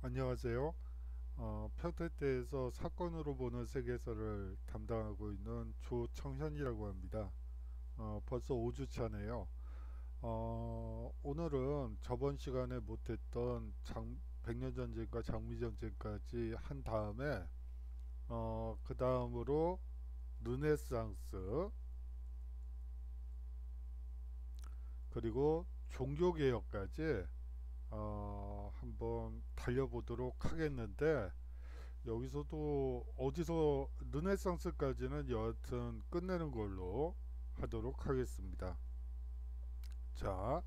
안녕하세요. 평택대에서 사건으로 보는 세계사를 담당하고 있는 조청현이라고 합니다. 벌써 5주 차네요. 오늘은 저번 시간에 못했던 백년전쟁과 장미전쟁까지 한 다음에 그 다음으로 르네상스 그리고 종교개혁까지 한번 달려보도록 하겠는데, 여기서도 어디서 르네상스까지는 여하튼 끝내는 걸로 하도록 하겠습니다. 자,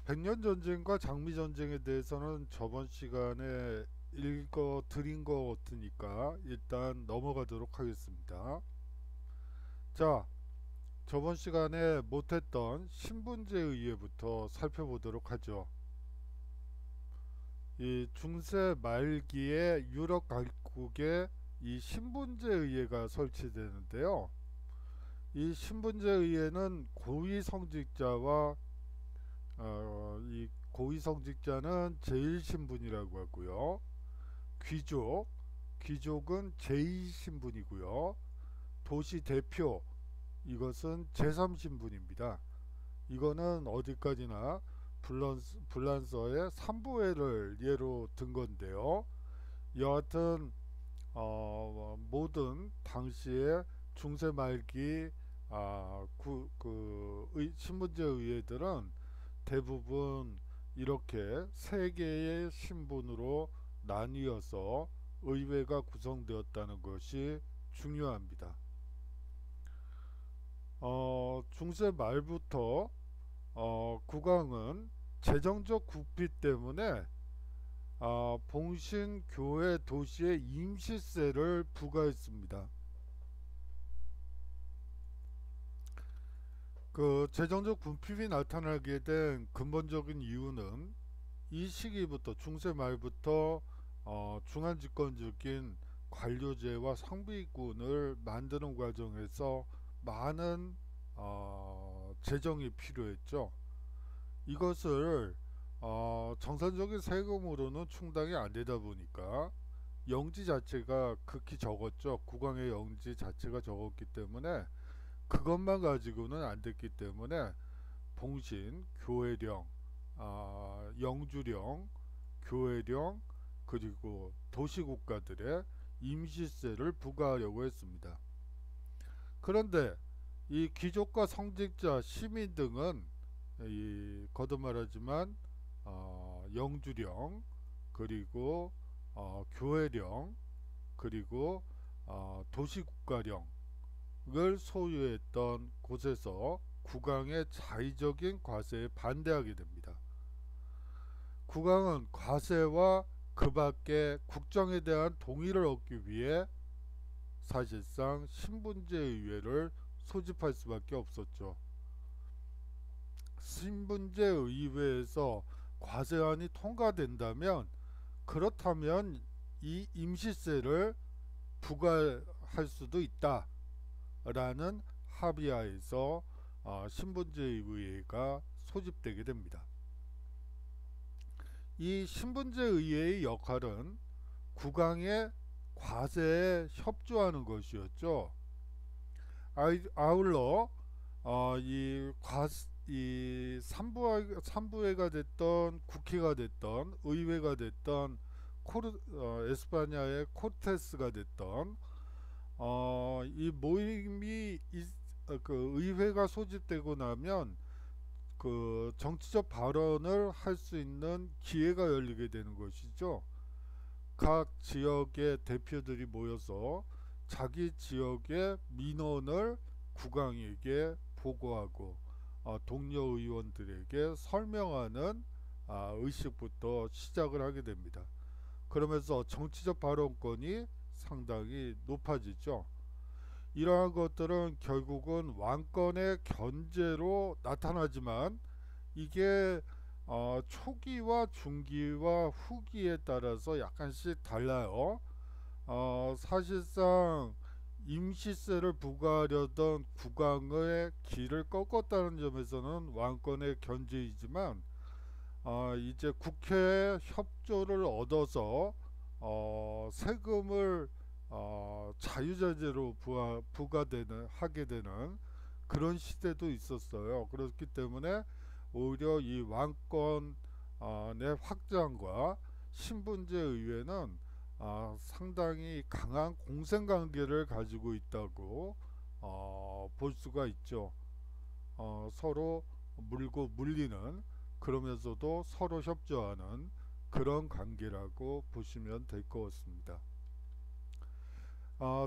백년전쟁과 장미전쟁에 대해서는 저번 시간에 읽어 드린 것 같으니까 일단 넘어가도록 하겠습니다. 자, 저번 시간에 못했던 신분제 의회부터 살펴보도록 하죠. 이 중세 말기에 유럽 각국에 이 신분제 의회가 설치되는데요. 이 신분제 의회는 고위 성직자와 이 고위 성직자는 제1신분이라고 하고요. 귀족은 제2신분이고요. 도시 대표, 이것은 제3신분입니다. 이거는 어디까지나 불란서의 삼부회를 예로 든 건데요. 여하튼 모든 당시의 중세 말기 신분제 의회들은 대부분 이렇게 세 개의 신분으로 나뉘어서 의회가 구성되었다는 것이 중요합니다. 중세 말부터 국왕은 재정적 국비 때문에 봉신 교회 도시에 임시세를 부과했습니다. 그 재정적 군핍이 나타나게 된 근본적인 이유는 이 시기부터 중세 말부터 중한 집권적인 관료제와 상비군을 만드는 과정에서 많은 재정이 필요했죠. 이것을 정상적인 세금으로는 충당이 안 되다 보니까 영지 자체가 극히 적었죠. 국왕의 영지 자체가 적었기 때문에 그것만 가지고는 안 됐기 때문에 봉신, 교회령, 영주령, 교회령, 그리고 도시국가들의 임시세를 부과하려고 했습니다. 그런데 이 귀족과 성직자, 시민 등은 거듭 말하지만 영주령, 그리고 교회령, 그리고 도시국가령을 소유했던 곳에서 국왕의 자의적인 과세에 반대하게 됩니다. 국왕은 과세와 그 밖에 국정에 대한 동의를 얻기 위해 사실상 신분제 의회를 소집할 수밖에 없었죠. 신분제 의회에서 과세안이 통과된다면, 그렇다면 이 임시세를 부과할 수도 있다라는 합의하에서 신분제 의회가 소집되게 됩니다. 이 신분제 의회의 역할은 국왕의 과세에 협조하는 것이었죠. 아울러 이 삼부회가 됐던 국회가 됐던 의회가 됐던 에스파냐의 코르테스가 됐던 이 모임이 그 의회가 소집되고 나면 그 정치적 발언을 할 수 있는 기회가 열리게 되는 것이죠. 각 지역의 대표들이 모여서 자기 지역의 민원을 국왕에게 보고하고 동료 의원들에게 설명하는 의식부터 시작을 하게 됩니다. 그러면서 정치적 발언권이 상당히 높아지죠. 이러한 것들은 결국은 왕권의 견제로 나타나지만, 이게 초기와 중기와 후기에 따라서 약간씩 달라요. 사실상 임시세를 부과하려던 국왕의 길을 꺾었다는 점에서는 왕권의 견제이지만, 이제 국회 협조를 얻어서 세금을 자유자재로 부과되는 하게 되는 그런 시대도 있었어요. 그렇기 때문에 오히려 이 왕권의 확장과 신분제 의회는 상당히 강한 공생관계를 가지고 있다고 볼 수가 있죠. 서로 물고 물리는, 그러면서도 서로 협조하는 그런 관계라고 보시면 될 것 같습니다.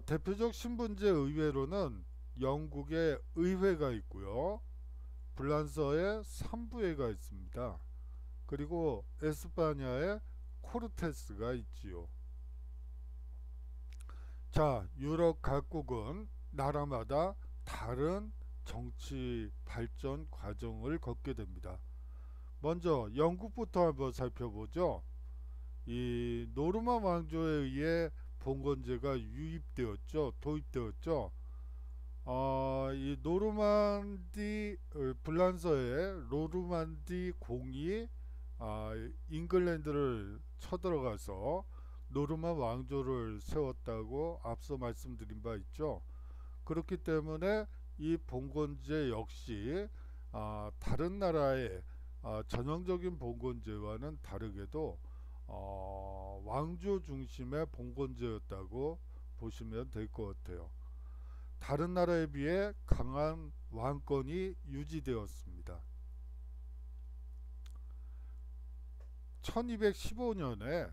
대표적 신분제 의회로는 영국의 의회가 있고요. 불란서의 삼부회가 있습니다. 그리고 에스파냐의 코르테스가 있지요. 자, 유럽 각국은 나라마다 다른 정치 발전 과정을 걷게 됩니다. 먼저 영국부터 한번 살펴보죠. 이 노르만 왕조에 의해 봉건제가 유입되었죠. 도입되었죠. 이 불란서의 노르만디 공이 잉글랜드를 쳐들어가서 노르만 왕조를 세웠다고 앞서 말씀드린 바 있죠. 그렇기 때문에 이 봉건제 역시 다른 나라의 전형적인 봉건제와는 다르게도 왕조 중심의 봉건제였다고 보시면 될 것 같아요. 다른 나라에 비해 강한 왕권이 유지되었습니다. 1215년에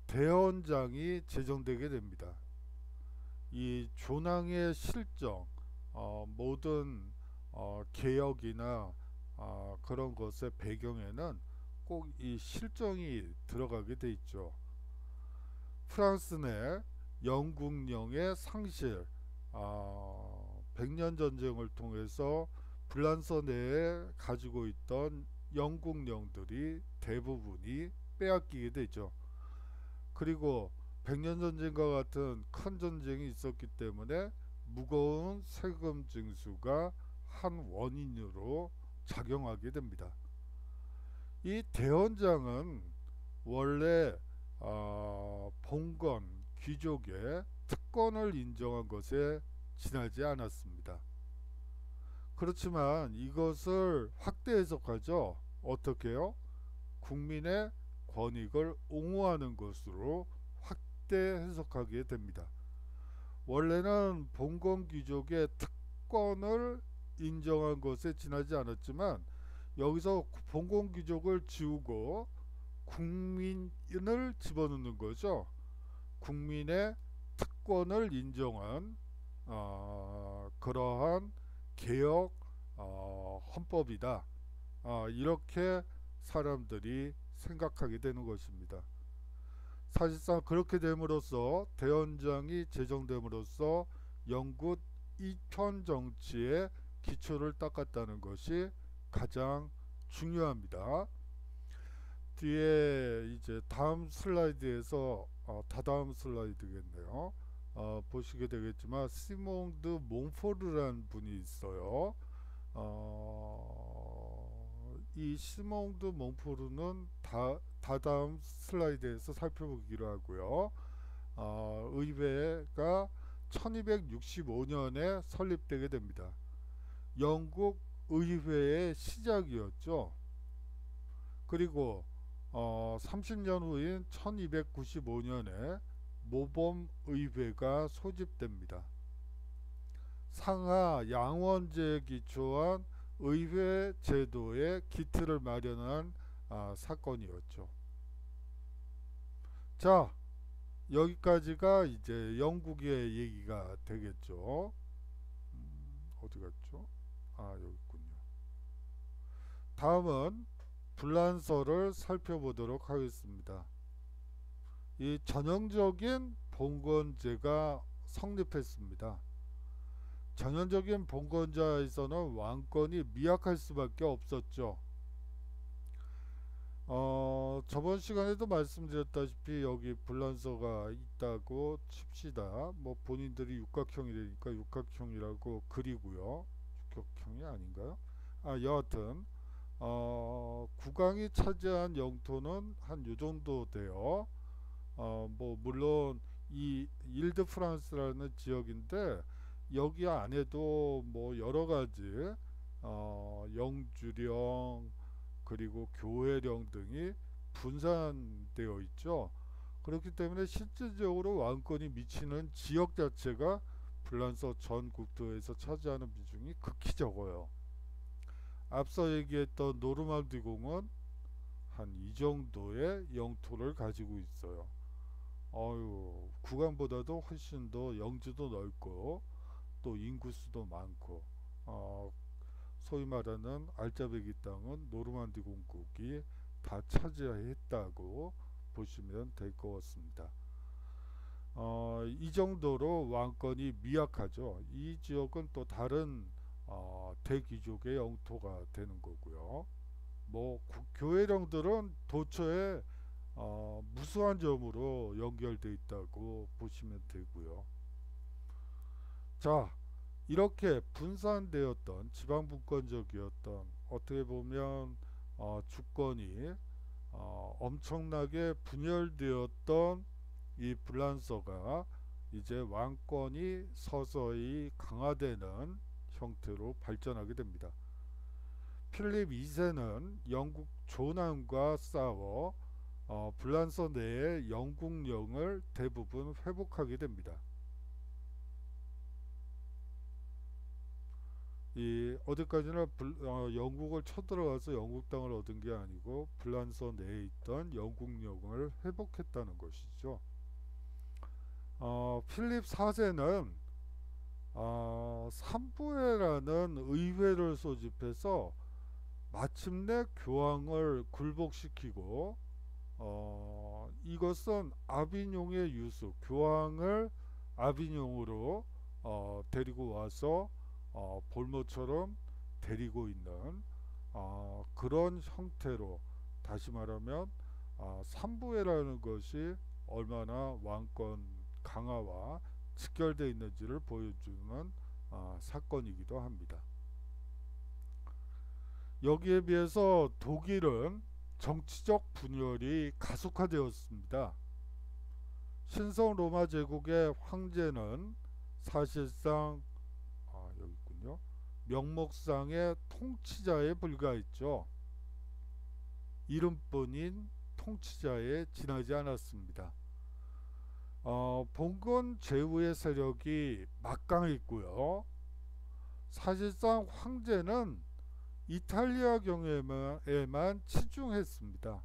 대헌장이 제정되게 됩니다. 이 조낭의 실정, 모든 개혁이나 그런 것의 배경에는 꼭 이 실정이 들어가게 돼 있죠. 프랑스 내 영국령의 상실, 백년 전쟁을 통해서 불란서 내에 가지고 있던 영국령들이 대부분이 빼앗기게 되죠. 그리고 백년 전쟁과 같은 큰 전쟁이 있었기 때문에 무거운 세금 징수가 한 원인으로 작용하게 됩니다. 이 대헌장은 원래 봉건 귀족의 특권을 인정한 것에 지나지 않았습니다. 그렇지만 이것을 확대 해석하죠. 어떻게요? 국민의 권익을 옹호하는 것으로 확대 해석하게 됩니다. 원래는 봉건 귀족의 특권을 인정한 것에 지나지 않았지만 여기서 봉건 귀족을 지우고 국민을 집어넣는 거죠. 국민의 특권을 인정한 그러한 개혁 헌법이다. 이렇게 사람들이 생각하게 되는 것입니다. 사실상 그렇게 됨으로써 대헌장이 제정됨으로써 영국 이편 정치의 기초를 닦았다는 것이 가장 중요합니다. 뒤에 이제 다음 슬라이드에서 다다음 슬라이드겠네요. 보시게 되겠지만 시몽 드 몽포르라는 분이 있어요. 이 시몽 드 몽포르는 다다음 슬라이드에서 살펴보기로 하고요. 의회가 1265년에 설립되게 됩니다. 영국 의회의 시작이었죠. 그리고 30년 후인 1295년에 모범의회가 소집됩니다. 상하 양원제에 기초한 의회 제도의 기틀을 마련한 사건이었죠. 자, 여기까지가 이제 영국의 얘기가 되겠죠. 어디 갔죠? 여기 있군요. 다음은 불란서를 살펴보도록 하겠습니다. 이 전형적인 봉건제가 성립했습니다. 전형적인 봉건자에서는 왕권이 미약할 수밖에 없었죠. 저번 시간에도 말씀드렸다시피 여기 불란서가 있다고 칩시다. 뭐 본인들이 육각형이라니까 육각형이라고 그리고요. 육각형이 아닌가요? 여하튼 국왕이 차지한 영토는 한 요 정도 돼요. 뭐 물론 이 일드 프랑스라는 지역인데 여기 안에도 뭐 여러 가지 영주령 그리고 교회령 등이 분산되어 있죠. 그렇기 때문에 실질적으로 왕권이 미치는 지역 자체가 불란서 전 국토에서 차지하는 비중이 극히 적어요. 앞서 얘기했던 노르망디 공은 한 이 정도의 영토를 가지고 있어요. 구간보다도 훨씬 더 영지도 넓고 또 인구수도 많고 어, 소위 말하는 알짜배기 땅은 노르만디 공국이 다 차지했다고 보시면 될 것 같습니다. 이 정도로 왕권이 미약하죠. 이 지역은 또 다른 대귀족의 영토가 되는 거고요. 뭐 교회령들은 도처에 무수한 점으로 연결되어 있다고 보시면 되고요. 자, 이렇게 분산되었던 지방분권적이었던 어떻게 보면 주권이 엄청나게 분열되었던 이 불란서가 이제 왕권이 서서히 강화되는 형태로 발전하게 됩니다. 필립 2세는 영국 조남과 싸워 불란서 내의 영국령을 대부분 회복하게 됩니다. 이 어디까지나 영국을 쳐들어가서 영국 땅을 얻은 게 아니고 불란서 내에 있던 영국령을 회복했다는 것이죠. 필립 4세는 삼부회라는 의회를 소집해서 마침내 교황을 굴복시키고 이것은 아비뇽의 유수, 교황을 아비뇽으로 데리고 와서 볼모처럼 데리고 있는 그런 형태로, 다시 말하면 삼부회라는 것이 얼마나 왕권 강화와 직결되어 있는지를 보여주는 사건이기도 합니다. 여기에 비해서 독일은 정치적 분열이 가속화되었습니다. 신성 로마 제국의 황제는 사실상 여기 있군요. 명목상의 통치자에 불과했죠. 이름뿐인 통치자에 지나지 않았습니다. 봉건 제후의 세력이 막강했고요. 사실상 황제는 이탈리아 경영에만 치중했습니다.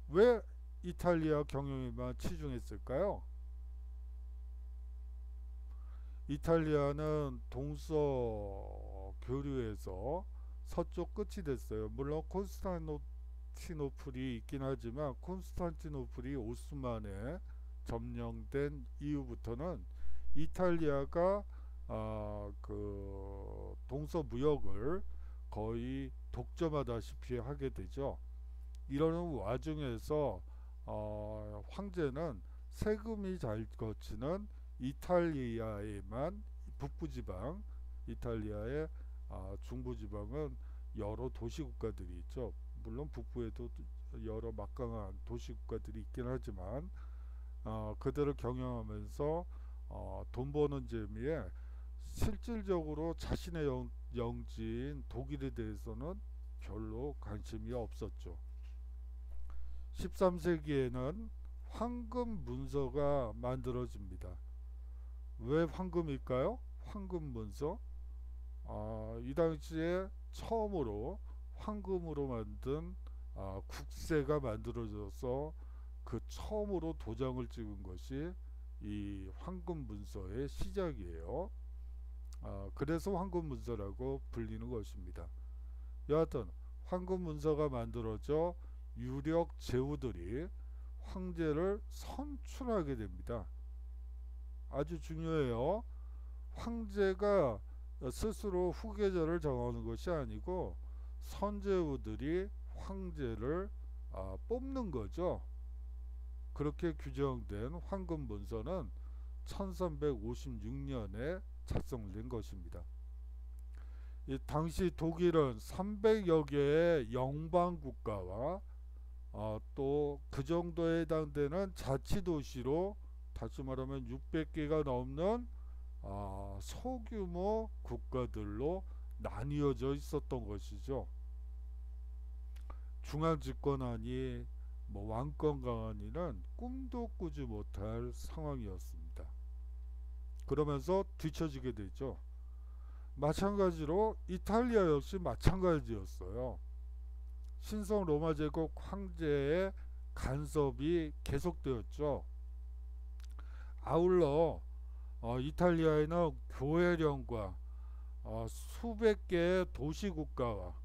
왜 이탈리아 경영에만 치중했을까요? 이탈리아는 동서 교류에서 서쪽 끝이 됐어요. 물론 콘스탄티노플이 있긴 하지만 콘스탄티노플이 오스만에 점령된 이후부터는 이탈리아가 그 동서 무역을 거의 독점하다시피 하게 되죠. 이러는 와중에서 황제는 세금이 잘 거치는 이탈리아에만, 북부지방, 이탈리아의 중부지방은 여러 도시국가들이 있죠. 물론 북부에도 여러 막강한 도시국가들이 있긴 하지만 그들을 경영하면서 돈 버는 재미에 실질적으로 자신의 영지인 독일에 대해서는 별로 관심이 없었죠. 13세기에는 황금 문서가 만들어집니다. 왜 황금일까요? 황금 문서? 이 당시에 처음으로 황금으로 만든 국세가 만들어져서 그 처음으로 도장을 찍은 것이 이 황금 문서의 시작이에요. 그래서 황금 문서라고 불리는 것입니다. 여하튼 황금 문서가 만들어져 유력 제후들이 황제를 선출하게 됩니다. 아주 중요해요. 황제가 스스로 후계자를 정하는 것이 아니고 선제후들이 황제를 뽑는 거죠. 그렇게 규정된 황금 문서는 1356년에 작성된 것입니다. 이 당시 독일은 300여 개의 영방 국가와 또 그 정도에 해당되는 자치도시로, 다시 말하면 600개가 넘는 소규모 국가들로 나뉘어져 있었던 것이죠. 중앙 집권하니 뭐 왕권 강하니는 꿈도 꾸지 못할 상황이었습니다. 그러면서 뒤처지게 되죠. 마찬가지로 이탈리아 역시 마찬가지였어요. 신성 로마 제국 황제의 간섭이 계속되었죠. 아울러 이탈리아에는 교회령과 수백 개의 도시 국가와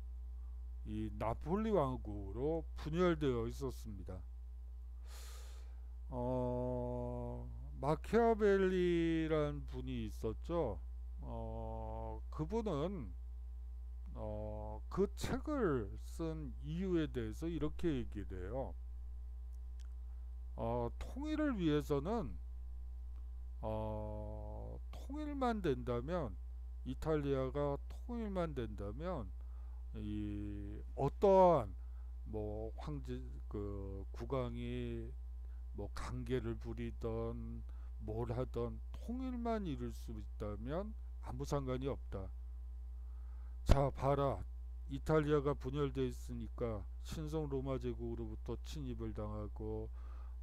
이 나폴리 왕국으로 분열되어 있었습니다. 마키아벨리란 분이 있었죠. 그분은 그 책을 쓴 이유에 대해서 이렇게 얘기를 해요. 통일을 위해서는 통일만 된다면, 이탈리아가 통일만 된다면 이 어떠한 뭐 황제 그 국왕이 뭐 강계를 부리던 뭘 하던 통일만 이룰 수 있다면 아무 상관이 없다. 자, 봐라. 이탈리아가 분열돼 있으니까 신성 로마 제국으로부터 침입을 당하고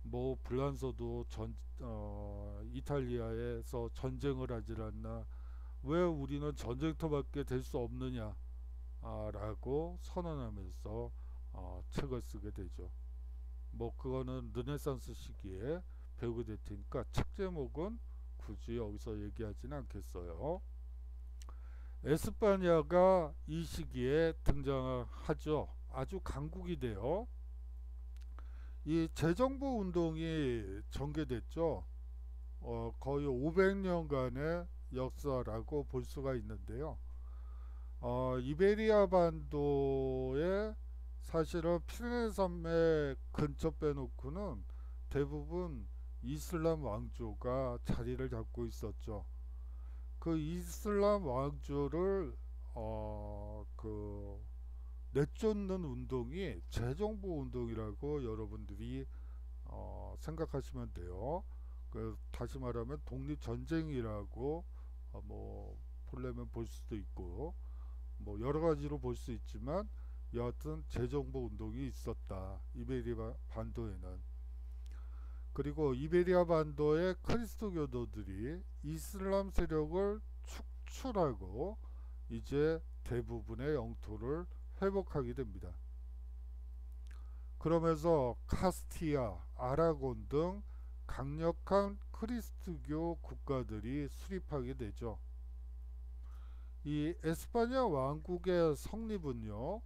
뭐 불란서도 이탈리아에서 전쟁을 하질 않나. 왜 우리는 전쟁터밖에 될 수 없느냐 라고 선언하면서 책을 쓰게 되죠. 뭐 그거는 르네상스 시기에 배우게 될 테니까 책 제목은 굳이 여기서 얘기하지는 않겠어요. 에스파냐가 이 시기에 등장하죠. 아주 강국이 돼요. 이 재정부 운동이 전개됐죠. 거의 500년간의 역사라고 볼 수가 있는데요. 이베리아 반도에 사실은 피레네 산맥 근처 빼놓고는 대부분 이슬람 왕조가 자리를 잡고 있었죠. 그 이슬람 왕조를 내쫓는 운동이 재정부 운동이라고 여러분들이 생각하시면 돼요. 다시 말하면 독립전쟁이라고 뭐 보려면 볼 수도 있고 뭐 여러 가지로 볼 수 있지만, 여하튼 재정부 운동이 있었다, 이베리아 반도에는. 그리고 이베리아 반도의 크리스토교도들이 이슬람 세력을 축출하고 이제 대부분의 영토를 회복하게 됩니다. 그러면서 카스티아, 아라곤 등 강력한 크리스트교 국가들이 수립하게 되죠. 이 에스파냐 왕국의 성립은요,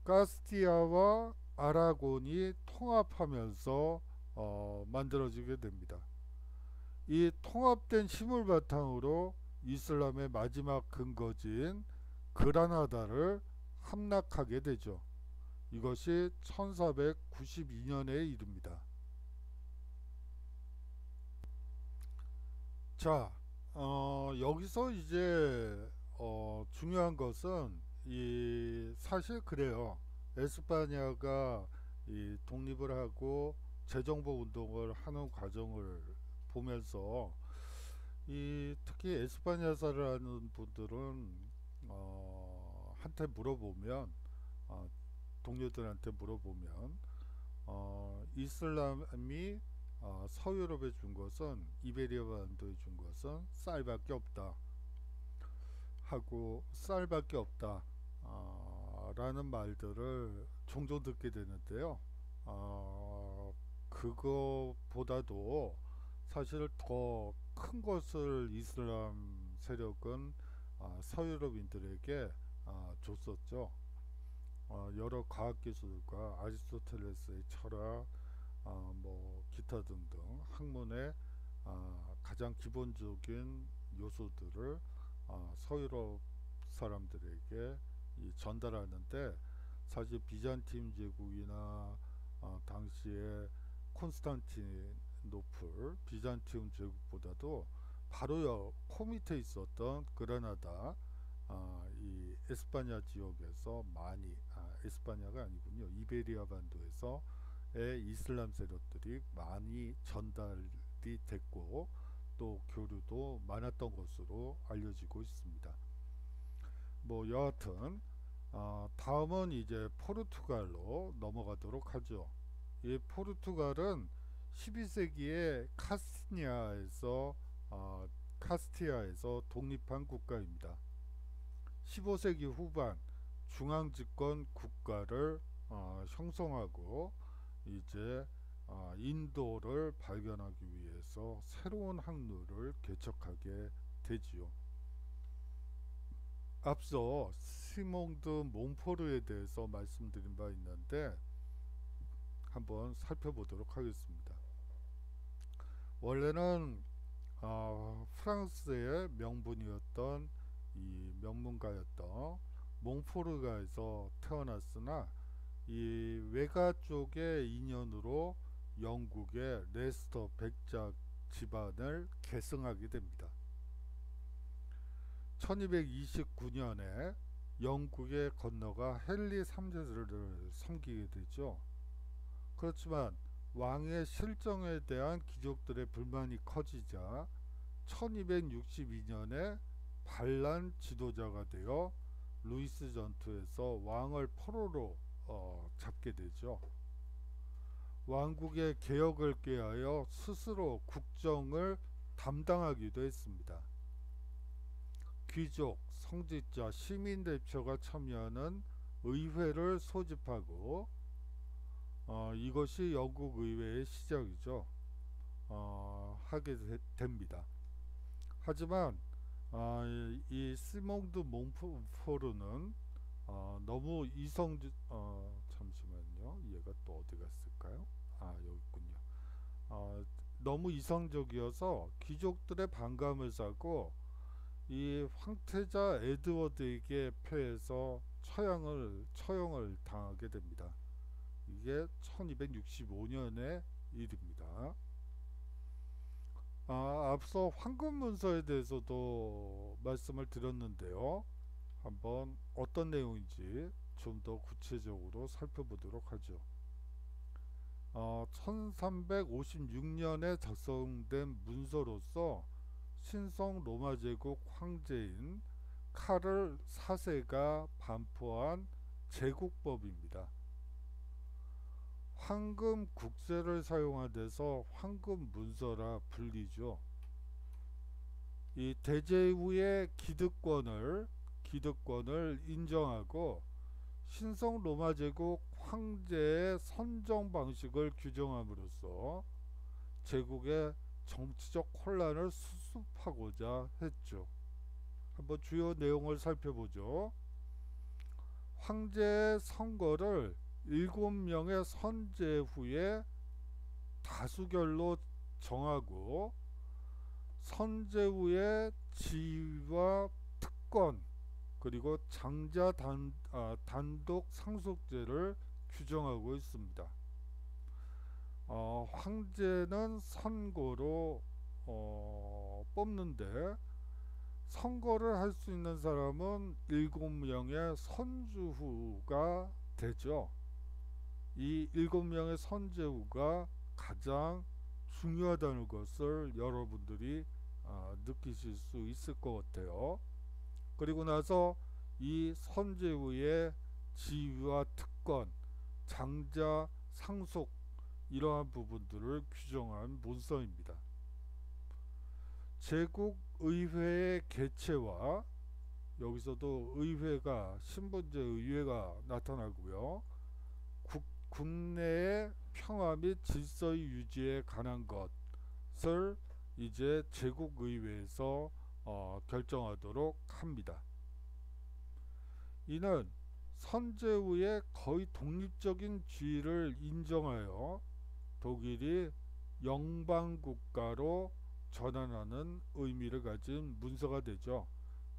카스티아와 아라곤이 통합하면서 만들어지게 됩니다. 이 통합된 힘을 바탕으로 이슬람의 마지막 근거지인 그라나다를 함락하게 되죠. 이것이 1492년에 이릅니다. 자, 여기서 이제 중요한 것은 사실 그래요. 에스파냐가 이 독립을 하고 재정부 운동을 하는 과정을 보면서 특히 에스파냐사를 하는 분들은 한테 물어보면, 동료들한테 물어보면 이슬람이 서유럽에 준 것은, 이베리아 반도에 준 것은 쌀밖에 없다 하고, 쌀밖에 없다 라는 말들을 종종 듣게 되는데요. 그거보다도 사실 더 큰 것을 이슬람 세력은 서유럽인들에게 줬었죠. 여러 과학기술과 아리스토텔레스의 철학, 뭐 기타 등등 학문의 가장 기본적인 요소들을 서유럽 사람들에게 전달하는데, 사실 비잔틴 제국이나 당시에 콘스탄티노플 비잔티움 제국보다도 바로 코 밑에 있었던 그라나다 이 에스파냐 지역에서 많이 에스파냐가 아니군요. 이베리아 반도에서의 이슬람 세력들이 많이 전달이 됐고 또 교류도 많았던 것으로 알려지고 있습니다. 뭐 여하튼 다음은 이제 포르투갈로 넘어가도록 하죠. 이 포르투갈은 12세기에 카스티아에서 독립한 국가입니다. 15세기 후반 중앙집권 국가를 형성하고 이제 인도를 발견하기 위해서 새로운 항로를 개척하게 되지요. 앞서 시몽드 몽포르에 대해서 말씀드린 바 있는데 한번 살펴보도록 하겠습니다. 원래는 프랑스의 명분이었던 이 명문가였던 몽포르가에서 태어났으나 이 외가 쪽의 인연으로 영국의 레스터 백작 집안을 계승하게 됩니다. 1229년에 영국에 건너가 헨리 3세를 섬기게 되죠. 그렇지만 왕의 실정에 대한 귀족들의 불만이 커지자 1262년에 반란 지도자가 되어 루이스 전투에서 왕을 포로로 잡게 되죠. 왕국의 개혁을 꾀하여 스스로 국정을 담당하기도 했습니다. 귀족, 성직자, 시민 대표가 참여하는 의회를 소집하고 이것이 영국 의회의 시작이죠. 하게 됩니다. 하지만 이 시몽드 몽포르는 너무 잠시만요. 얘가 또 어디 갔을까요? 여기 있군요. 너무 이성적이어서 귀족들의 반감을 사고 이 황태자 에드워드에게 패해서 처형을 당하게 됩니다. 이게 1265년의 일입니다. 앞서 황금문서에 대해서도 말씀을 드렸는데요. 한번 어떤 내용인지 좀 더 구체적으로 살펴보도록 하죠. 1356년에 작성된 문서로서 신성 로마 제국 황제인 카를 4세가 반포한 제국법입니다. 황금 국세를 사용하돼서 황금 문서라 불리죠. 이 대제후의 기득권을 인정하고 신성 로마 제국 황제의 선정 방식을 규정함으로써 제국의 정치적 혼란을 수습하고자 했죠. 한번 주요 내용을 살펴보죠. 황제의 선거를 7명의 선제후에 다수결로 정하고 선제후의 지위와 특권 그리고 장자 단독 상속제를 규정하고 있습니다. 황제는 선거로 뽑는데 선거를 할 수 있는 사람은 7명의 선주후가 되죠. 이 7명의 선제후가 가장 중요하다는 것을 여러분들이 느끼실 수 있을 것 같아요. 그리고 나서 이 선제후의 지위와 특권, 장자 상속 이러한 부분들을 규정한 문서입니다. 제국의회의 개최와 여기서도 의회가 신분제 의회가 나타나고요. 국내의 평화 및 질서의 유지에 관한 것을 이제 제국의회에서 결정하도록 합니다. 이는 선제후의 거의 독립적인 지위를 인정하여 독일이 영방국가로 전환하는 의미를 가진 문서가 되죠.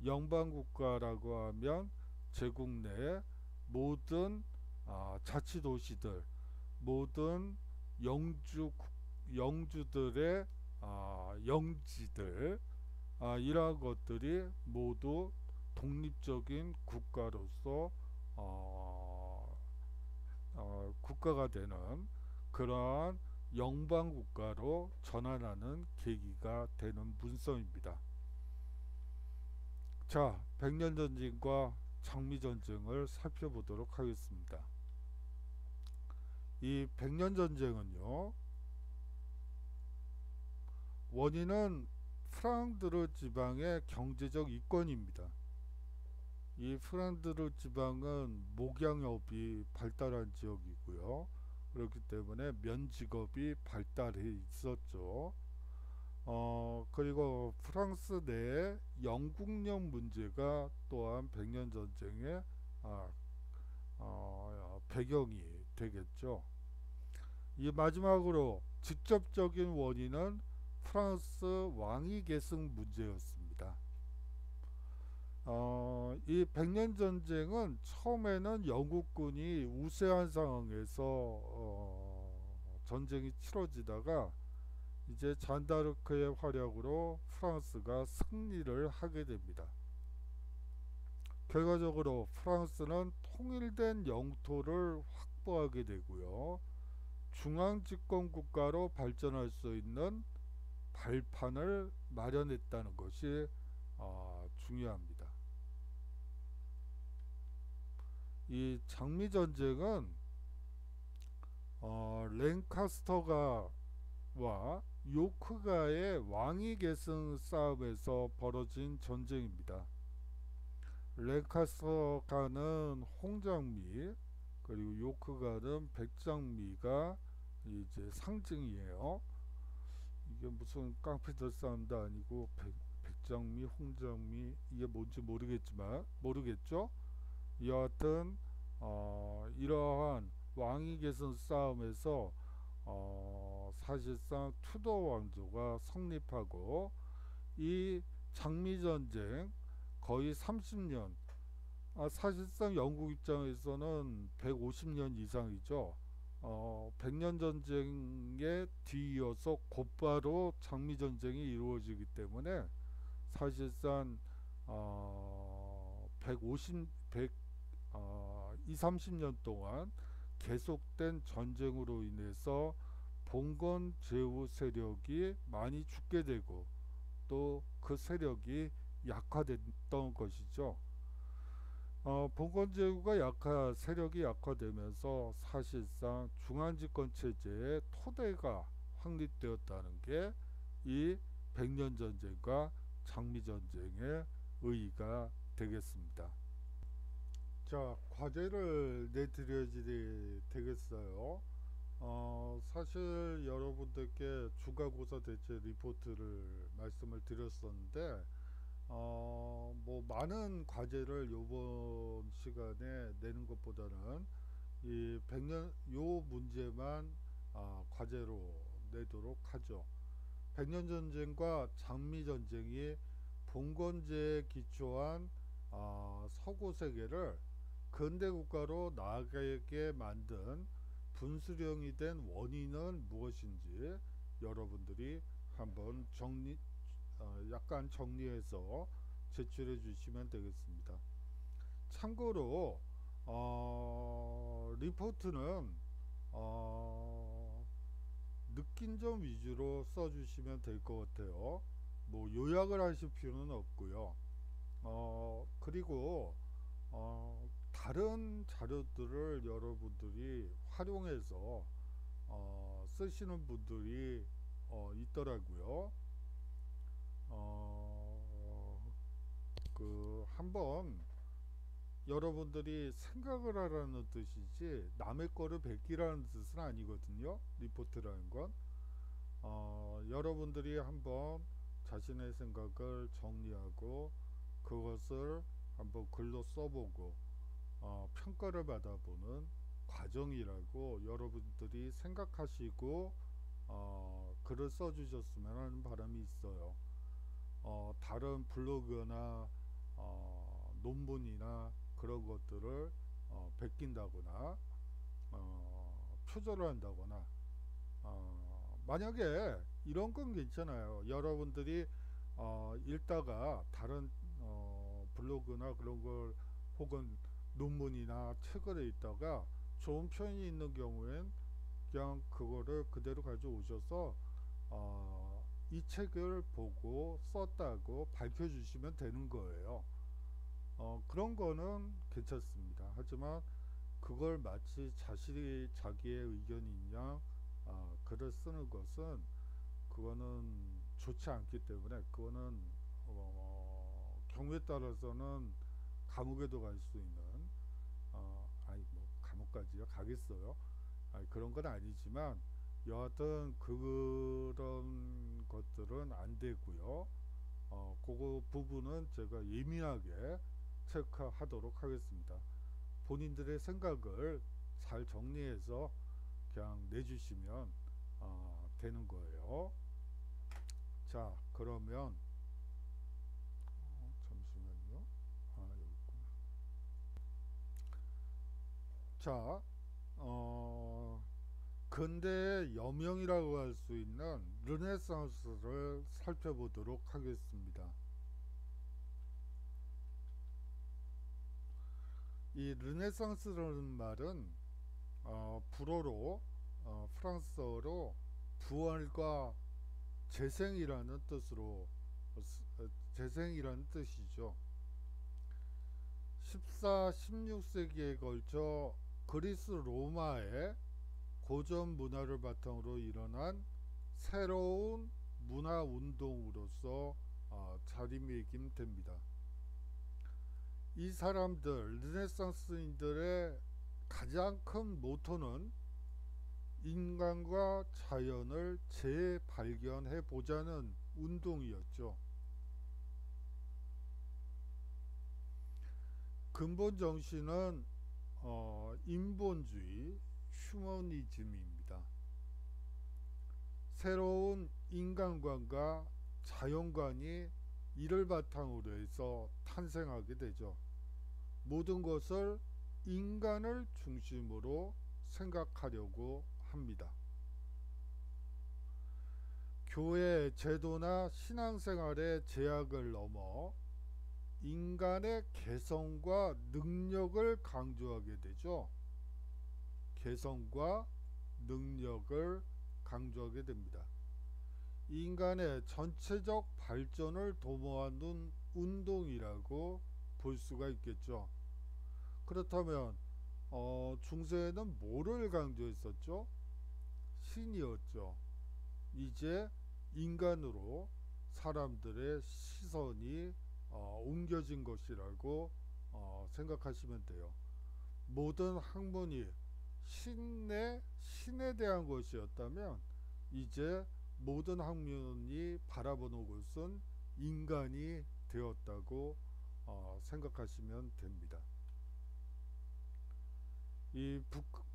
영방국가라고 하면 제국 내 모든 자치도시들, 모든 영주들의 영지들 이러한 것들이 모두 독립적인 국가로서 국가가 되는 그러한 영방 국가로 전환하는 계기가 되는 문서입니다. 자, 백년전쟁과 장미전쟁을 살펴보도록 하겠습니다. 이 백년전쟁은요, 원인은 프랑드르 지방의 경제적 이권입니다. 이 프랑드르 지방은 목양업이 발달한 지역이고요. 그렇기 때문에 면직업이 발달해 있었죠. 그리고 프랑스 내에 영국령 문제가 또한 백년전쟁의 배경이 되겠죠. 이 마지막으로 직접적인 원인은 프랑스 왕위 계승 문제였습니다. 이 백년전쟁은 처음에는 영국군이 우세한 상황에서 전쟁이 치러지다가 이제 잔다르크의 활약으로 프랑스가 승리를 하게 됩니다. 결과적으로 프랑스는 통일된 영토를 확보하게 되고요. 중앙집권 국가로 발전할 수 있는 발판을 마련했다는 것이 중요합니다. 이 장미전쟁은 랭카스터가와 요크가의 왕위 계승 싸움에서 벌어진 전쟁입니다. 랭카스터가는 홍장미, 그리고 요크가는 백장미가 이제 상징이에요. 이게 무슨 깡패들 싸움도 아니고 백장미, 홍장미, 이게 뭔지 모르겠죠. 여하튼 이러한 왕위 계승 싸움에서 사실상 투더 왕조가 성립하고, 이 장미전쟁 거의 30년, 사실상 영국 입장에서는 150년 이상이죠. 백년전쟁에 뒤이어서 곧바로 장미전쟁이 이루어지기 때문에 사실상 2, 30년 동안 계속된 전쟁으로 인해서 봉건 제후 세력이 많이 죽게 되고 또 그 세력이 약화됐던 것이죠. 봉건 제후가 세력이 약화되면서 사실상 중앙집권 체제의 토대가 확립되었다는 게 이 백년전쟁과 장미전쟁의 의의가 되겠습니다. 자, 과제를 내드려야 되겠어요. 사실 여러분들께 주가고사 대체 리포트를 말씀을 드렸었는데, 뭐 많은 과제를 요번 시간에 내는 것보다는 이 요 문제만 과제로 내도록 하죠. 백년전쟁과 장미전쟁이 봉건제에 기초한 서구 세계를 근대국가로 나아가게 만든 분수령이 된 원인은 무엇인지 여러분들이 한번 약간 정리해서 제출해 주시면 되겠습니다. 참고로 리포트는 느낀 점 위주로 써주시면 될 것 같아요. 뭐 요약을 하실 필요는 없고요. 그리고 다른 자료들을 여러분들이 활용해서 쓰시는 분들이 있더라고요. 한번 여러분들이 생각을 하라는 뜻이지 남의 거를 베끼라는 뜻은 아니거든요. 리포트라는 건 여러분들이 한번 자신의 생각을 정리하고 그것을 한번 글로 써보고 평가를 받아보는 과정이라고 여러분들이 생각하시고 글을 써주셨으면 하는 바람이 있어요. 다른 블로그나 논문이나 그런 것들을 베낀다거나 표절을 한다거나, 만약에 이런 건 괜찮아요. 여러분들이 읽다가 다른 블로그나 그런 걸 혹은 논문이나 책을 읽다가 좋은 표현이 있는 경우엔 그냥 그거를 그대로 가져오셔서 이 책을 보고 썼다고 밝혀주시면 되는 거예요. 그런 거는 괜찮습니다. 하지만 그걸 마치 자기의 의견인 양 글을 쓰는 것은 그거는 좋지 않기 때문에 그거는 경우에 따라서는 감옥에도 갈 수 있는 아니 뭐 감옥까지요 가겠어요. 아니, 그런 건 아니지만 여하튼 그런 것들은 안 되고요. 그거 부분은 제가 예민하게 체크하도록 하겠습니다. 본인들의 생각을 잘 정리해서 그냥 내주시면 되는 거예요. 자, 그러면 잠시만요. 여기 있구나. 자, 근대의 여명이라고 할 수 있는 르네상스를 살펴보도록 하겠습니다. 이 르네상스라는 말은 불어로 프랑스어로 부활과 재생이라는 뜻으로 재생이라는 뜻이죠. 14, 16세기에 걸쳐 그리스 로마의 고전 문화를 바탕으로 일어난 새로운 문화 운동으로서 자리매김됩니다. 이 사람들 르네상스인들의 가장 큰 모토는 인간과 자연을 재발견해 보자는 운동이었죠. 근본 정신은 인본주의, 휴머니즘입니다. 새로운 인간관과 자연관이 이를 바탕으로 해서 탄생하게 되죠. 모든 것을 인간을 중심으로 생각하려고 합니다. 교회 제도나 신앙생활의 제약을 넘어 인간의 개성과 능력을 강조하게 되죠. 개성과 능력을 강조하게 됩니다. 인간의 전체적 발전을 도모하는 운동이라고 볼 수가 있겠죠. 그렇다면 중세에는 뭐를 강조했었죠? 신이었죠. 이제 인간으로 사람들의 시선이 옮겨진 것이라고 생각하시면 돼요. 모든 학문이 신에 대한 것이었다면 이제 모든 학문이 바라보는 것은 인간이 되었다고 생각하시면 됩니다.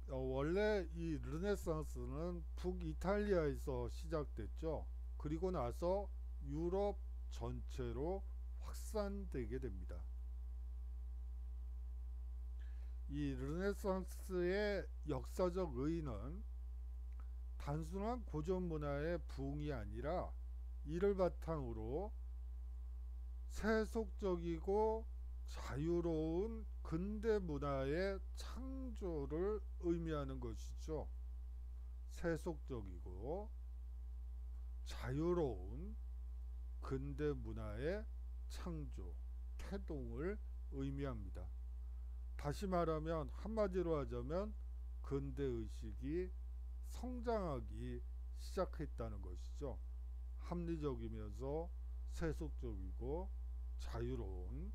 원래 이 르네상스는 북이탈리아에서 시작됐죠. 그리고 나서 유럽 전체로 확산되게 됩니다. 이 르네상스의 역사적 의의는 단순한 고전 문화의 부흥이 아니라 이를 바탕으로 세속적이고 자유로운 근대 문화의 창조를 의미하는 것이죠. 세속적이고 자유로운 근대 문화의 창조, 태동을 의미합니다. 다시 말하면 한마디로 하자면 근대의식이 성장하기 시작했다는 것이죠. 합리적이면서 세속적이고 자유로운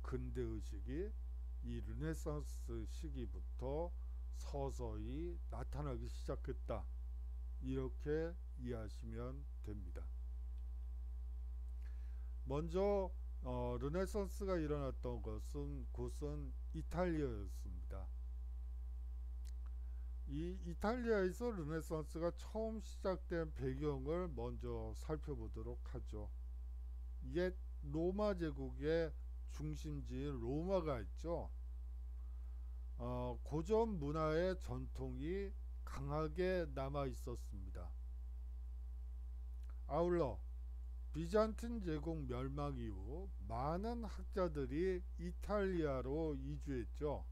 근대의식이 이 르네상스 시기부터 서서히 나타나기 시작했다. 이렇게 이해하시면 됩니다. 먼저 르네상스가 일어났던 곳은 이탈리아였습니다. 이 이탈리아에서 르네상스가 처음 시작된 배경을 먼저 살펴보도록 하죠. 옛 로마 제국의 중심지인 로마가 있죠. 고전 문화의 전통이 강하게 남아 있었습니다. 아울러 비잔틴 제국 멸망 이후 많은 학자들이 이탈리아로 이주했죠.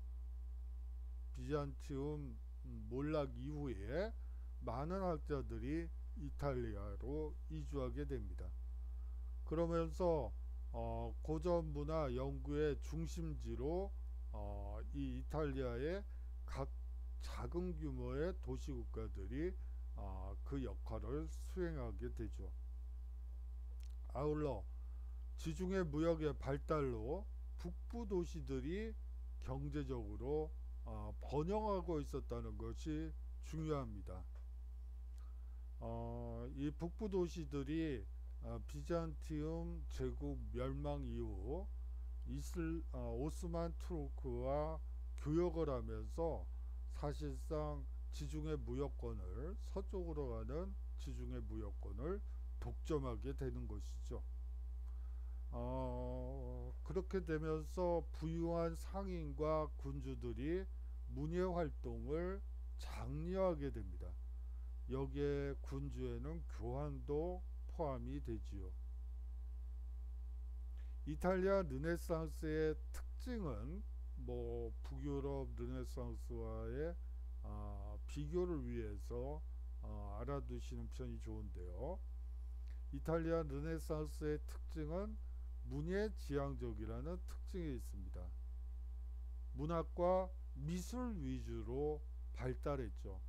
비잔티움 몰락 이후에 많은 학자들이 이탈리아로 이주하게 됩니다. 그러면서 고전 문화 연구의 중심지로 이 이탈리아의 각 작은 규모의 도시국가들이 그 역할을 수행하게 되죠. 아울러 지중해 무역의 발달로 북부 도시들이 경제적으로 번영하고 있었다는 것이 중요합니다. 이 북부 도시들이 비잔티움 제국 멸망 이후 오스만 투르크와 교역을 하면서 사실상 지중해 무역권을 서쪽으로 가는 지중해 무역권을 독점하게 되는 것이죠. 그렇게 되면서 부유한 상인과 군주들이 문예 활동을 장려하게 됩니다. 여기에 군주에는 교황도 포함이 되지요. 이탈리아 르네상스의 특징은 북유럽 르네상스와의 비교를 위해서 알아두시는 편이 좋은데요. 이탈리아 르네상스의 특징은 문예지향적이라는 특징이 있습니다. 문학과 미술 위주로 발달했죠.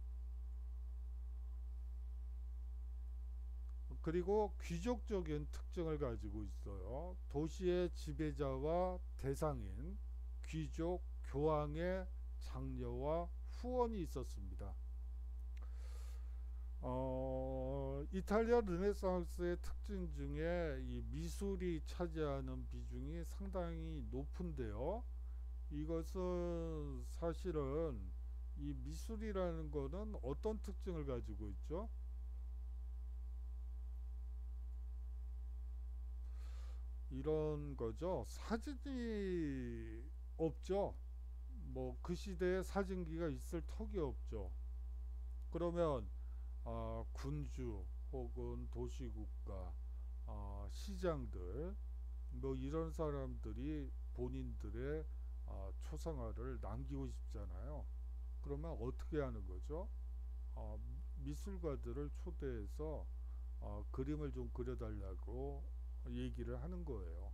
그리고 귀족적인 특징을 가지고 있어요. 도시의 지배자와 대상인 귀족, 교황의 장려와 후원이 있었습니다. 이탈리아 르네상스의 특징 중에 이 미술이 차지하는 비중이 상당히 높은데요. 이것은 사실은 이 미술이라는 거는 어떤 특징을 가지고 있죠? 이런 거죠. 사진이 없죠. 그 시대에 사진기가 있을 턱이 없죠. 그러면 군주 혹은 도시국가, 시장들 이런 사람들이 본인들의 초상화를 남기고 싶잖아요. 그러면 어떻게 하는 거죠? 미술가들을 초대해서 그림을 좀 그려달라고 얘기를 하는 거예요.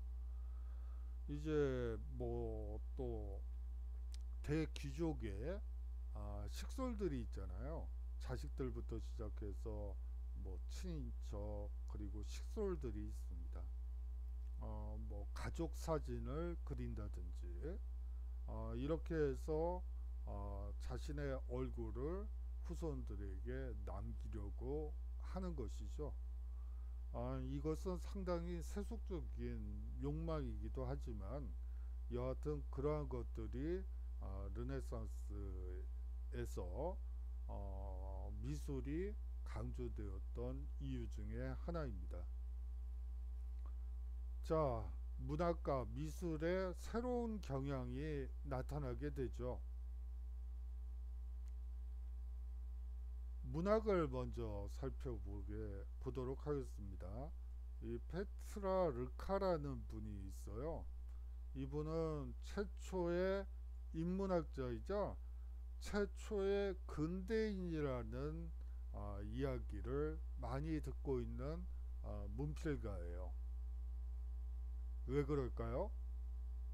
이제 또 대귀족의 식솔들이 있잖아요. 자식들부터 시작해서 친인척 그리고 식솔들이 있습니다. 가족 사진을 그린다든지 이렇게 해서 자신의 얼굴을 후손들에게 남기려고 하는 것이죠. 이것은 상당히 세속적인 욕망이기도 하지만 여하튼 그러한 것들이 르네상스에서 미술이 강조되었던 이유 중에 하나입니다. 자, 문학과 미술의 새로운 경향이 나타나게 되죠. 문학을 먼저 살펴보도록 하겠습니다. 이 페트라르카라는 분이 있어요. 이분은 최초의 인문학자이자 최초의 근대인이라는 이야기를 많이 듣고 있는 문필가예요. 왜 그럴까요?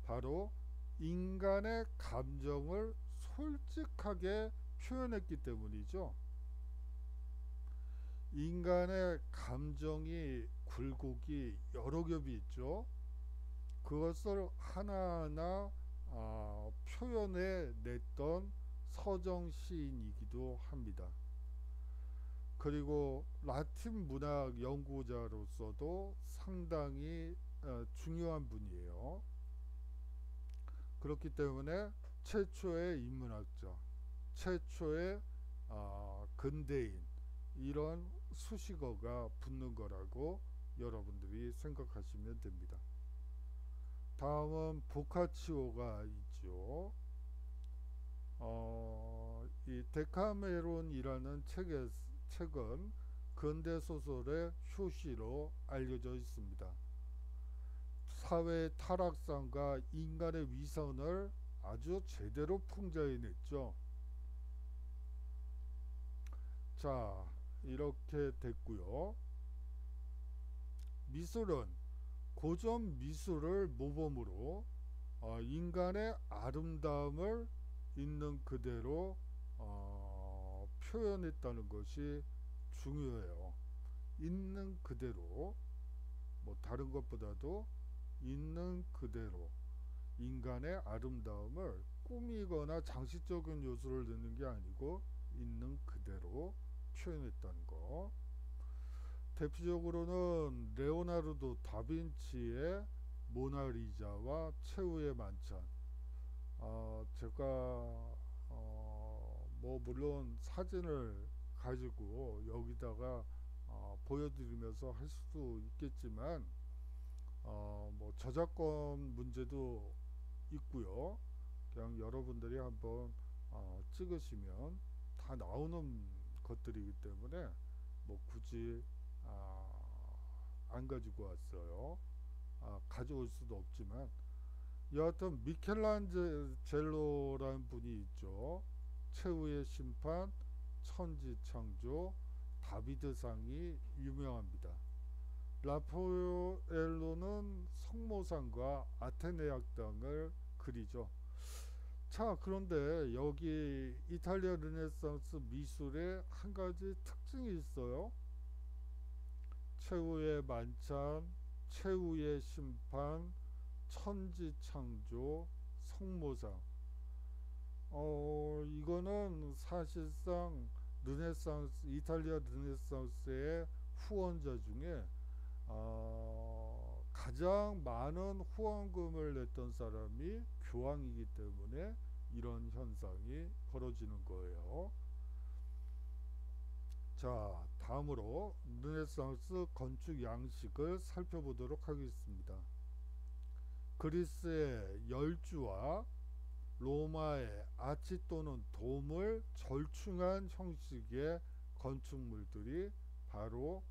바로 인간의 감정을 솔직하게 표현했기 때문이죠. 인간의 감정이 굴곡이 여러 겹이 있죠. 그것을 하나하나 표현해 냈던 서정 시인이기도 합니다. 그리고 라틴 문학 연구자로서도 상당히 중요한 분이에요. 그렇기 때문에 최초의 인문학자, 최초의 근대인 이런 수식어가 붙는 거라고 여러분들이 생각하시면 됩니다. 다음은 보카치오가 있죠. 이 데카메론이라는 책은 근대 소설의 효시로 알려져 있습니다. 사회의 타락상과 인간의 위선을 아주 제대로 풍자해냈죠. 자, 이렇게 됐고요. 미술은 고전 미술을 모범으로 인간의 아름다움을 있는 그대로 표현했다는 것이 중요해요. 있는 그대로, 뭐 다른 것보다도 있는 그대로 인간의 아름다움을 꾸미거나 장식적인 요소를 넣는 게 아니고 있는 그대로 표현했다는 거. 대표적으로는 레오나르도 다빈치의 모나리자와 최후의 만찬. 제가 뭐 물론 사진을 가지고 여기다가 보여드리면서 할 수도 있겠지만 뭐 저작권 문제도 있고요. 그냥 여러분들이 한번 찍으시면 다 나오는 것들이기 때문에 뭐 굳이 안 가지고 왔어요. 가져올 수도 없지만 여하튼 미켈란젤로라는 분이 있죠. 최후의 심판, 천지창조, 다비드상이 유명합니다. 라파엘로는 성모상과 아테네 학당을 그리죠. 자, 그런데 여기 이탈리아 르네상스 미술에 한 가지 특징이 있어요. 최후의 만찬, 최후의 심판, 천지창조, 성모상. 이거는 사실상 르네상스, 이탈리아 르네상스의 후원자 중에 가장 많은 후원금을 냈던 사람이 교황이기 때문에 이런 현상이 벌어지는 거예요. 자, 다음으로 르네상스 건축 양식을 살펴보도록 하겠습니다. 그리스의 열주와 로마의 아치 또는 돔을 절충한 형식의 건축물들이 바로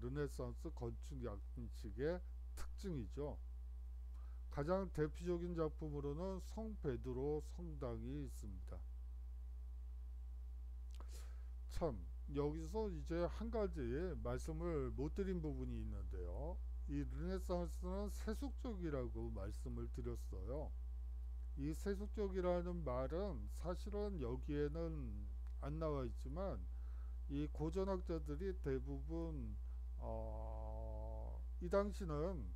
르네상스 건축 양식의 특징이죠. 가장 대표적인 작품으로는 성 베드로 성당이 있습니다. 참, 여기서 이제 한 가지 말씀을 못 드린 부분이 있는데요. 이 르네상스는 세속적이라고 말씀을 드렸어요. 이 세속적이라는 말은 사실은 여기에는 안 나와 있지만 이 고전학자들이 대부분 이 당시는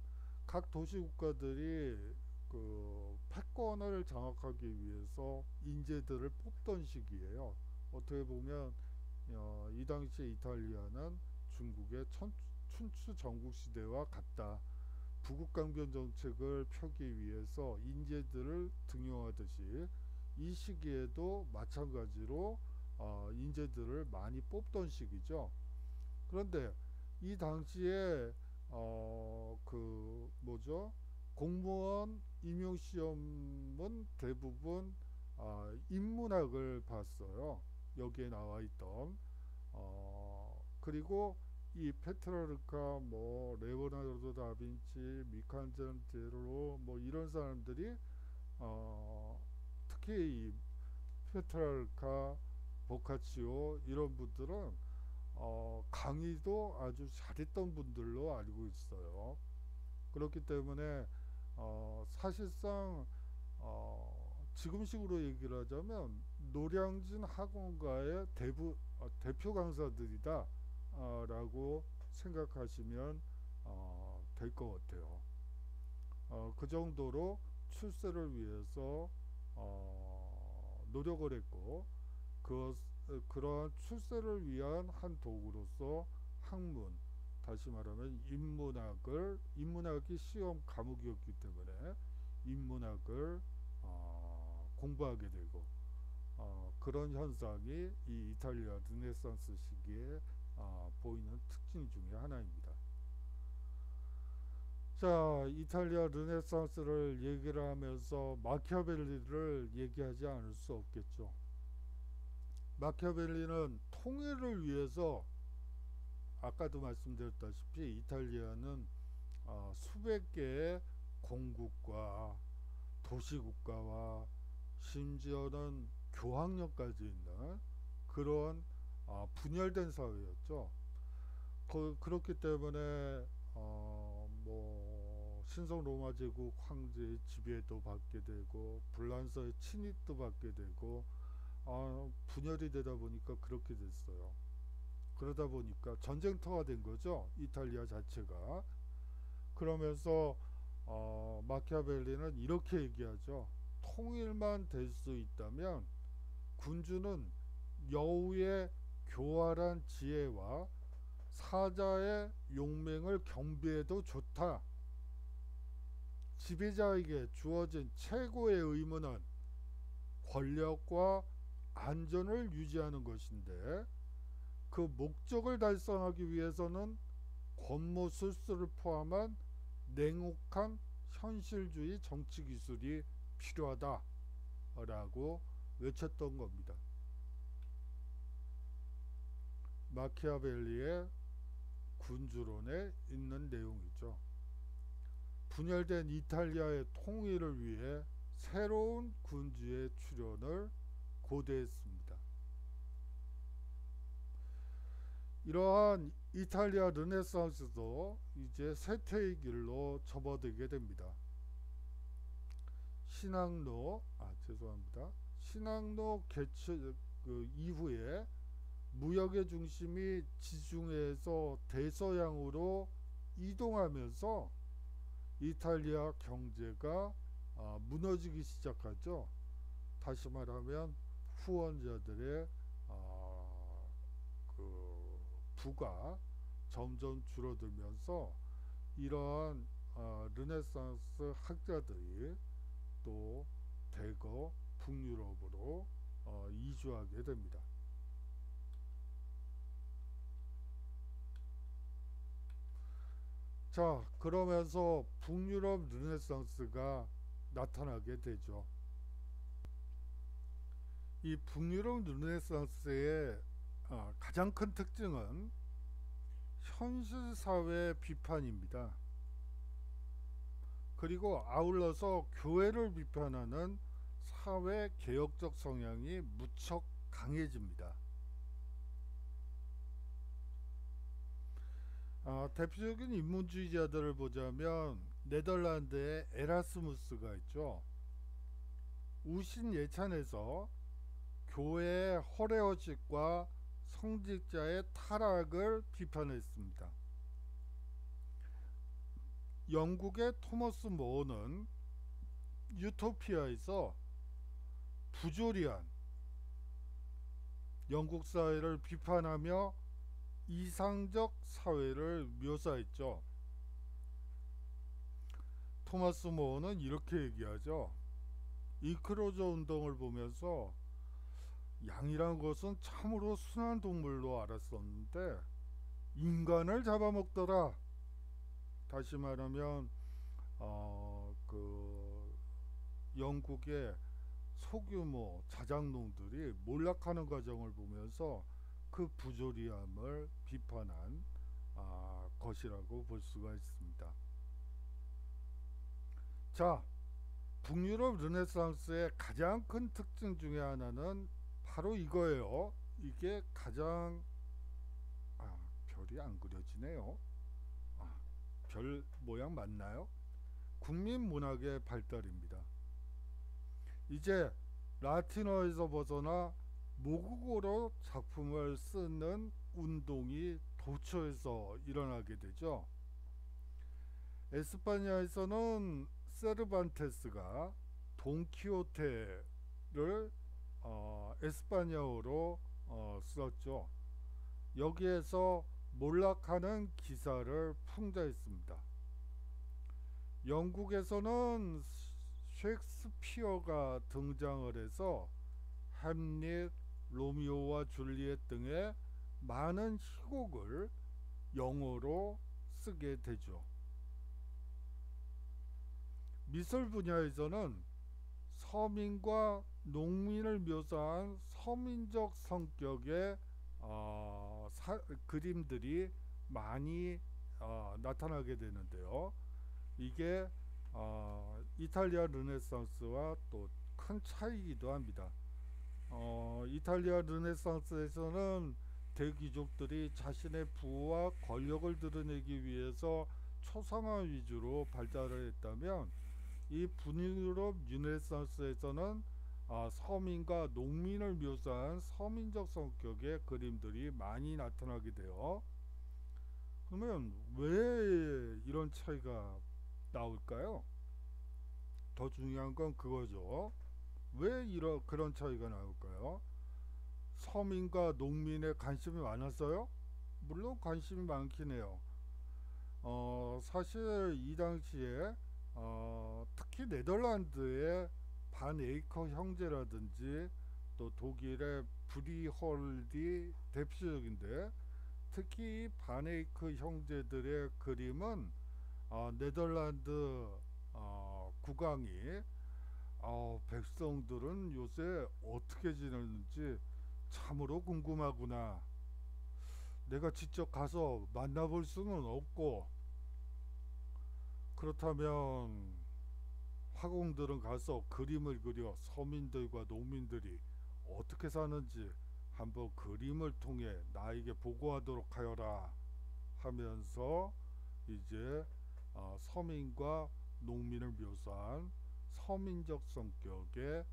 각 도시국가들이 그 패권을 장악하기 위해서 인재들을 뽑던 시기예요. 어떻게 보면 이 당시에 이탈리아는 중국의 춘추 전국시대와 같다. 부국강변 정책을 펴기 위해서 인재들을 등용하듯이 이 시기에도 마찬가지로 인재들을 많이 뽑던 시기죠. 그런데 이 당시에 그 뭐죠? 공무원 임용 시험은 대부분 인문학을 봤어요. 여기에 나와 있던 그리고 이 페트라르카, 뭐 레오나르도 다빈치, 미칸젤로 뭐 이런 사람들이 특히 이 페트라르카, 보카치오 이런 분들은 강의도 아주 잘했던 분들로 알고 있어요. 그렇기 때문에 사실상 지금식으로 얘기를 하자면 노량진 학원가의 대표 강사들이다 라고 생각하시면 될 것 같아요. 그 정도로 출세를 위해서 노력을 했고 그러한 출세를 위한 한 도구로서 학문, 다시 말하면 인문학이 시험 과목이었기 때문에 인문학을 공부하게 되고 그런 현상이 이 이탈리아 르네상스 시기에 보이는 특징 중에 하나입니다. 자, 이탈리아 르네상스를 얘기를 하면서 마키아벨리를 얘기하지 않을 수 없겠죠. 마키아벨리는 통일을 위해서 아까도 말씀드렸다시피 이탈리아는 수백 개의 공국과 도시국가와 심지어는 교황령까지 있는 그런 분열된 사회였죠. 그렇기 때문에 뭐 신성 로마 제국 황제의 지배도 받게 되고 불란서의 친위도 받게 되고 분열이 되다 보니까 그렇게 됐어요. 그러다 보니까 전쟁터가 된 거죠. 이탈리아 자체가. 그러면서 마키아벨리는 이렇게 얘기하죠. 통일만 될 수 있다면 군주는 여우의 교활한 지혜와 사자의 용맹을 경배해도 좋다. 지배자에게 주어진 최고의 의무는 권력과 안전을 유지하는 것인데 그 목적을 달성하기 위해서는 권모술수를 포함한 냉혹한 현실주의 정치 기술이 필요하다라고 외쳤던 겁니다. 마키아벨리의 군주론에 있는 내용이죠. 분열된 이탈리아의 통일을 위해 새로운 군주의 출현을 고대했습니다. 이러한 이탈리아 르네상스도 이제 쇠퇴의 길로 접어들게 됩니다. 신앙로 개최 이후에 무역의 중심이 지중해에서 대서양으로 이동하면서 이탈리아 경제가 무너지기 시작하죠. 다시 말하면 후원자들의 그 부가 점점 줄어들면서 이러한 르네상스 학자들이 또 대거 북유럽으로 이주하게 됩니다. 자, 그러면서 북유럽 르네상스가 나타나게 되죠. 이 북유럽 르네상스의 가장 큰 특징은 현실사회 비판입니다. 그리고 아울러서 교회를 비판하는 사회 개혁적 성향이 무척 강해집니다. 대표적인 인문주의자들을 보자면 네덜란드의 에라스무스가 있죠. 우신 예찬에서 교회의 허례허식과 성직자의 타락을 비판했습니다. 영국의 토머스 모어는 유토피아에서 부조리한 영국 사회를 비판하며 이상적 사회를 묘사했죠. 토마스 모어는 이렇게 얘기하죠. 이크로저 운동을 보면서 양이란 것은 참으로 순한 동물로 알았었는데 인간을 잡아먹더라. 다시 말하면 그 영국의 소규모 자작농들이 몰락하는 과정을 보면서 그 부조리함을 비판한 것이라고 볼 수가 있습니다. 자, 북유럽 르네상스의 가장 큰 특징 중에 하나는 바로 이거예요. 이게 가장 별이 안 그려지네요. 별 모양 맞나요? 국민문학의 발달입니다. 이제 라틴어에서 벗어나 모국어로 작품을 쓰는 운동이 도처에서 일어나게 되죠. 에스파냐에서는 세르반테스가 돈키호테를 에스파냐어로 썼죠. 여기에서 몰락하는 기사를 풍자했습니다. 영국에서는 셰익스피어가 등장을 해서 햄릿, 로미오와 줄리엣 등의 많은 희곡을 영어로 쓰게 되죠. 미술 분야에서는 서민과 농민을 묘사한 서민적 성격의 그림들이 많이 나타나게 되는데요. 이게 이탈리아 르네상스와 또 큰 차이이기도 합니다. 이탈리아 르네상스에서는 대귀족들이 자신의 부와 권력을 드러내기 위해서 초상화 위주로 발달을 했다면, 이 북유럽 르네상스에서는 서민과 농민을 묘사한 서민적 성격의 그림들이 많이 나타나게 돼요. 그러면 왜 이런 차이가 나올까요? 더 중요한 건 그거죠. 왜 그런 차이가 나올까요? 서민과 농민의 관심이 많았어요? 물론 관심이 많긴 해요. 사실 이 당시에 특히 네덜란드의 반 에이커 형제라든지 또 독일의 브리홀디 대표적인데, 특히 반 에이커 형제들의 그림은 네덜란드 국왕이 백성들은 요새 어떻게 지내는지 참으로 궁금하구나. 내가 직접 가서 만나볼 수는 없고, 그렇다면 화공들은 가서 그림을 그려 서민들과 농민들이 어떻게 사는지 한번 그림을 통해 나에게 보고하도록 하여라 하면서 이제 서민과 농민을 묘사한 서민적 성격의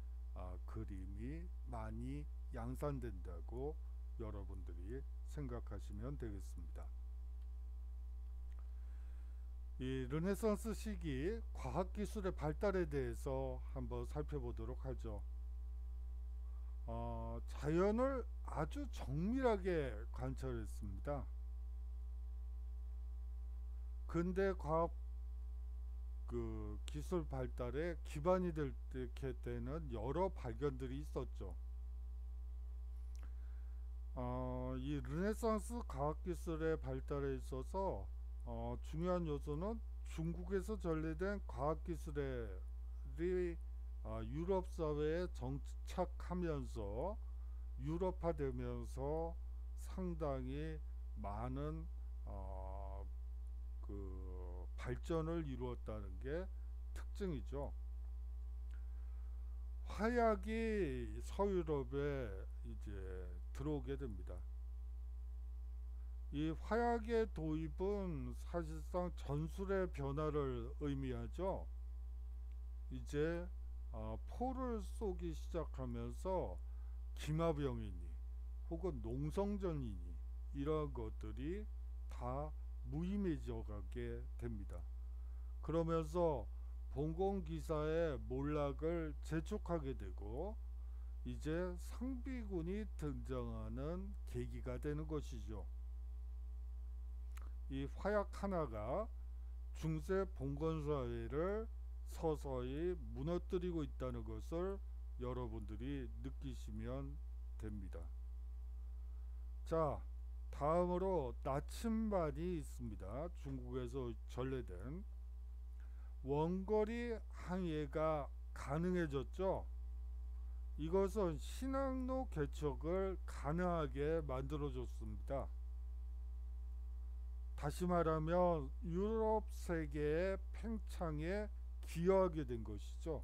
그림이 많이 양산된다고 여러분들이 생각하시면 되겠습니다. 이 르네상스 시기 과학기술의 발달에 대해서 한번 살펴보도록 하죠. 자연을 아주 정밀하게 관찰했습니다. 근대 과학 기술 발달에 기반이 되게 되는 여러 발견들이 있었죠. 이 르네상스 과학기술의 발달에 있어서 중요한 요소는 중국에서 전래된 과학기술이 유럽 사회에 정착하면서 유럽화되면서 상당히 많은 발전을 이루었다는 게 특징이죠. 화약이 서유럽에 이제 들어오게 됩니다. 이 화약의 도입은 사실상 전술의 변화를 의미하죠. 이제 포를 쏘기 시작하면서 기마병이니 혹은 농성전이니 이런 것들이 다 무의미해져 가게 됩니다. 그러면서 봉건기사의 몰락을 재촉하게 되고 이제 상비군이 등장하는 계기가 되는 것이죠. 이 화약 하나가 중세 봉건사회를 서서히 무너뜨리고 있다는 것을 여러분들이 느끼시면 됩니다. 자, 다음으로 나침반이 있습니다. 중국에서 전래된 원거리 항해가 가능해졌죠. 이것은 신항로 개척을 가능하게 만들어줬습니다. 다시 말하면 유럽 세계의 팽창에 기여하게 된 것이죠.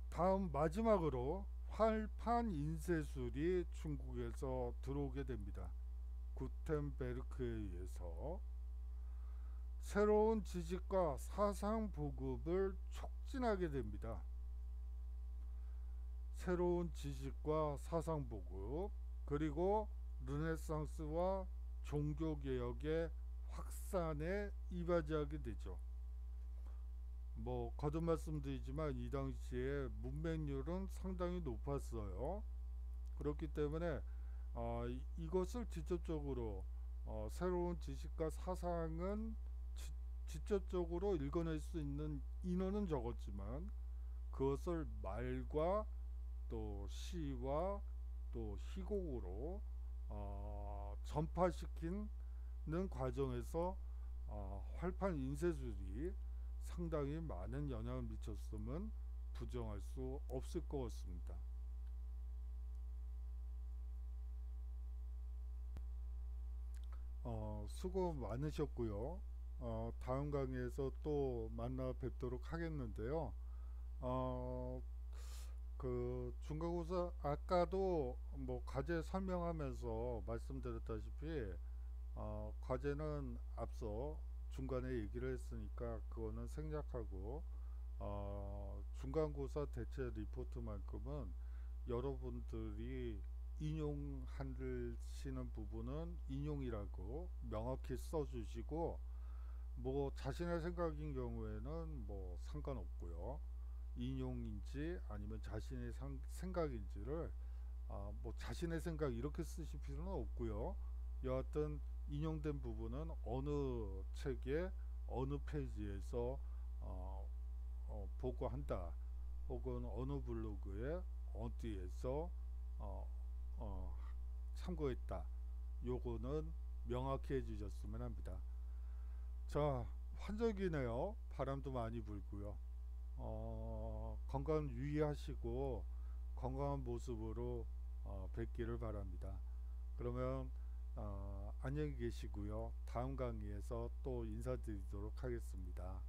다음 마지막으로 활판 인쇄술이 중국에서 들어오게 됩니다. 구텐베르크에 의해서 새로운 지식과 사상 보급을 촉진하게 됩니다. 새로운 지식과 사상 보급, 그리고 르네상스와 종교개혁의 확산에 이바지하게 되죠. 거듭 말씀드리지만 이 당시에 문맹률은 상당히 높았어요. 그렇기 때문에 이것을 직접적으로 새로운 지식과 사상은 직접적으로 읽어낼 수 있는 인원은 적었지만 그것을 말과 또 시와 또 희곡으로 전파시키는 과정에서 활판 인쇄술이 상당히 많은 영향을 미쳤음은 부정할 수 없을 것 같습니다. 수고 많으셨고요. 다음 강의에서 또 만나 뵙도록 하겠는데요. 어, 그 중간고사 아까도 뭐 과제 설명하면서 말씀드렸다시피 과제는 앞서 중간에 얘기를 했으니까 그거는 생략하고 중간고사 대체 리포트만큼은 여러분들이 인용하시는 부분은 인용이라고 명확히 써주시고 뭐 자신의 생각인 경우에는 뭐 상관없고요. 인용인지 아니면 자신의 생각인지를 뭐 자신의 생각 이렇게 쓰실 필요는 없고요. 여하튼 인용된 부분은 어느 책의 어느 페이지에서 어, 보고한다 혹은 어느 블로그에 어디에서 어, 어, 참고했다 요거는 명확히 해주셨으면 합니다. 자, 환절기네요. 바람도 많이 불고요. 건강 유의하시고 건강한 모습으로 뵙기를 바랍니다. 그러면 안녕히 계시고요. 다음 강의에서 또 인사드리도록 하겠습니다.